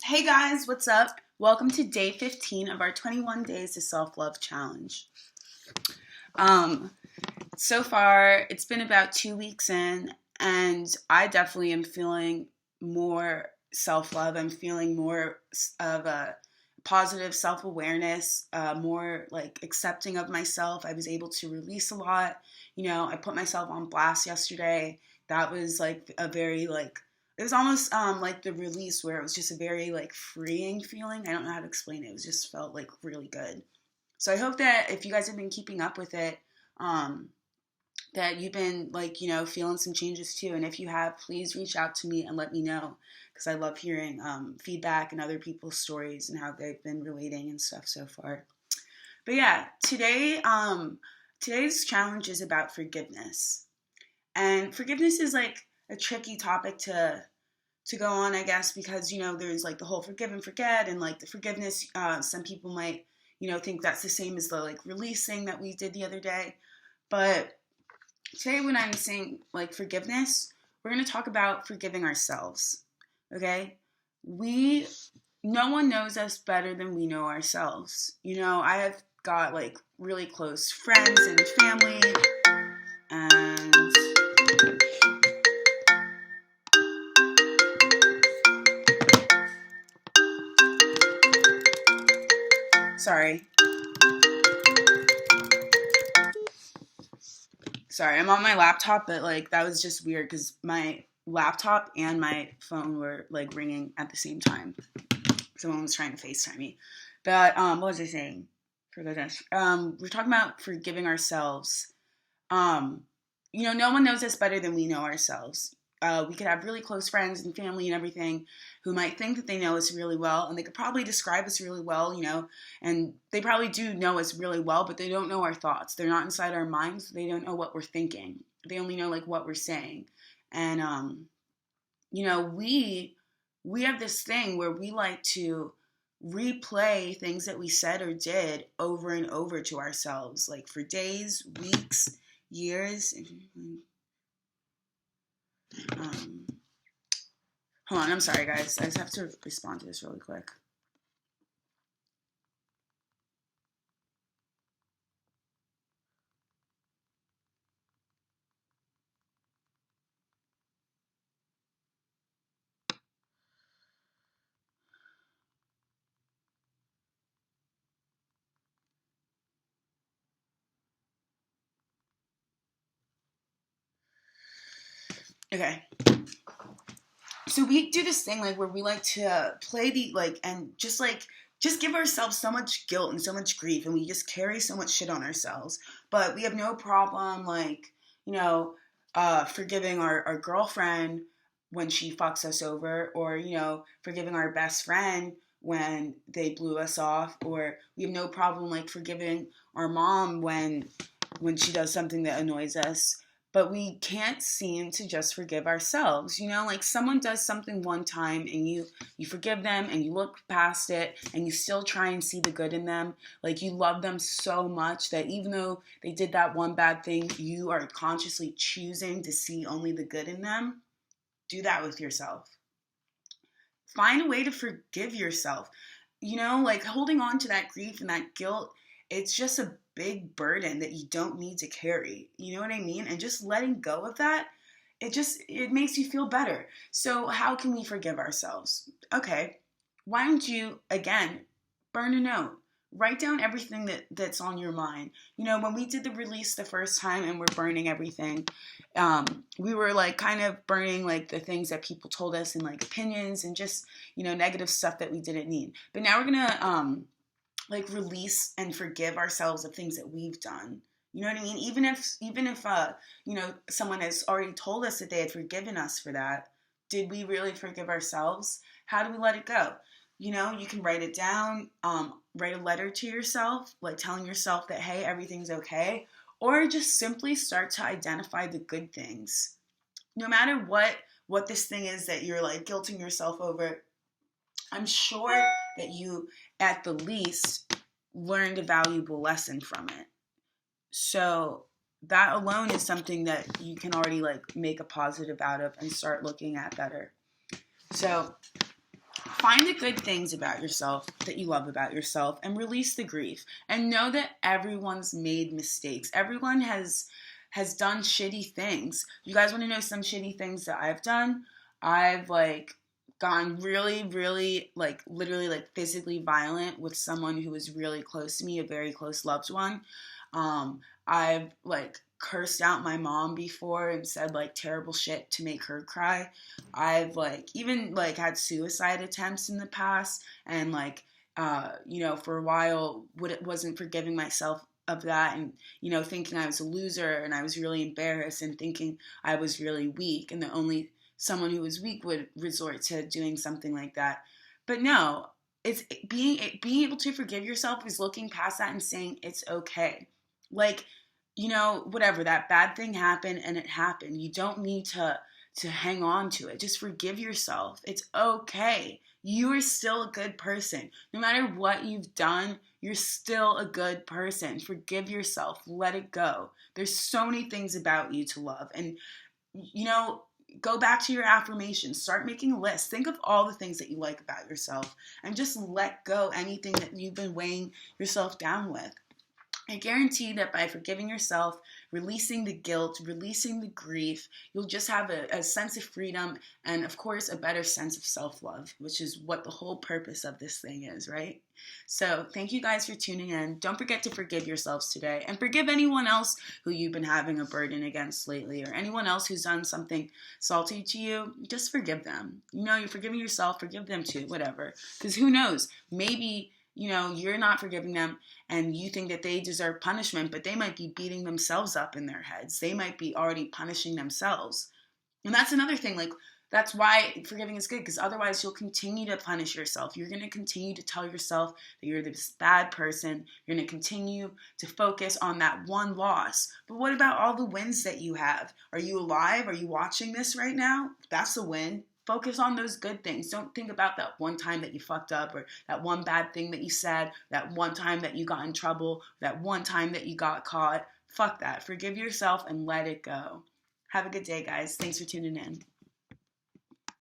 Hey guys, what's up? Welcome to day 15 of our 21 Days to Self-Love Challenge. So far, it's been about 2 weeks in, and I definitely am feeling more self-love. I'm feeling more of a positive self-awareness, more like accepting of myself. I was able to release a lot. I put myself on blast yesterday. That was like a very it was almost like the release where it was just a very freeing feeling. I don't know how to explain it. It just felt like really good. So I hope that if you guys have been keeping up with it, that you've been feeling some changes too. And if you have, please reach out to me and let me know, because I love hearing feedback and other people's stories and how they've been relating and stuff so far. But yeah, today's challenge is about forgiveness. And forgiveness is like a tricky topic to go on, I guess, because there's like the whole forgive and forget, and like the forgiveness, some people might think that's the same as the release thing that we did the other day. But today, when I'm saying forgiveness, we're going to talk about forgiving ourselves. Okay? No one knows us better than we know ourselves. I have got really close friends and family, and Sorry, I'm on my laptop, but that was just weird because my laptop and my phone were ringing at the same time. Someone was trying to FaceTime me. But what was I saying? For goodness. We're talking about forgiving ourselves. No one knows us better than we know ourselves. We could have really close friends and family and everything who might think that they know us really well, and they could probably describe us really well, and they probably do know us really well, but they don't know our thoughts. They're not inside our minds. They don't know what we're thinking. They only know what we're saying. And, we have this thing where we like to replay things that we said or did over and over to ourselves, for days, weeks, years. Hold on, I'm sorry guys. I just have to respond to this really quick. Okay. So we do this thing where we like to play and just give ourselves so much guilt and so much grief, and we just carry so much shit on ourselves. But we have no problem forgiving our girlfriend when she fucks us over, or forgiving our best friend when they blew us off, or we have no problem forgiving our mom when she does something that annoys us. But we can't seem to just forgive ourselves. Someone does something one time and you forgive them and you look past it and you still try and see the good in them. You love them so much that even though they did that one bad thing, you are consciously choosing to see only the good in them. Do that with yourself. Find a way to forgive yourself. Holding on to that grief and that guilt, it's just a big burden that you don't need to carry. You know what I mean? And just letting go of that, it makes you feel better. So how can we forgive ourselves? Okay, why don't you, again, burn a note. Write down everything that's on your mind. When we did the release the first time and we're burning everything, we were kind of burning the things that people told us and opinions and just, negative stuff that we didn't need. But now we're gonna release and forgive ourselves of things that we've done. You know what I mean? Even if someone has already told us that they had forgiven us for that, did we really forgive ourselves? How do we let it go? You can write it down, write a letter to yourself, telling yourself that, hey, everything's okay, or just simply start to identify the good things. No matter what this thing is that you're guilting yourself over, I'm sure that you, at the least, learned a valuable lesson from it. So that alone is something that you can already make a positive out of and start looking at better. So Find the good things about yourself that you love about yourself and release the grief. And know that everyone's made mistakes. Everyone has done shitty things. You guys want to know some shitty things that I've done? I've like gotten really, really like literally like physically violent with someone who was really close to me, a very close loved one. I've like cursed out my mom before and said like terrible shit to make her cry. I've like even like had suicide attempts in the past and like for a while wasn't forgiving myself of that and thinking I was a loser and I was really embarrassed and thinking I was really weak and the only someone who was weak would resort to doing something like that. But no, it's being able to forgive yourself is looking past that and saying it's okay. Like, whatever, that bad thing happened and it happened. You don't need to hang on to it. Just forgive yourself. It's okay. You are still a good person. No matter what you've done, you're still a good person. Forgive yourself. Let it go. There's so many things about you to love. And, go back to your affirmations. Start making a list. Think of all the things that you like about yourself and just let go anything that you've been weighing yourself down with. I guarantee that by forgiving yourself, releasing the guilt, releasing the grief, you'll just have a sense of freedom and, of course, a better sense of self-love, which is what the whole purpose of this thing is, right? So thank you guys for tuning in. Don't forget to forgive yourselves today and forgive anyone else who you've been having a burden against lately or anyone else who's done something salty to you. Just forgive them. You're forgiving yourself, forgive them too, whatever. Because who knows? Maybe you're not forgiving them and you think that they deserve punishment, but they might be beating themselves up in their heads. They might be already punishing themselves. And that's another thing, like, that's why forgiving is good, because otherwise you'll continue to punish yourself. You're going to continue to tell yourself that you're this bad person. You're going to continue to focus on that one loss. But what about all the wins that you have? Are you alive? Are you watching this right now? That's a win. Focus on those good things. Don't think about that one time that you fucked up or that one bad thing that you said, that one time that you got in trouble, that one time that you got caught. Fuck that. Forgive yourself and let it go. Have a good day, guys. Thanks for tuning in.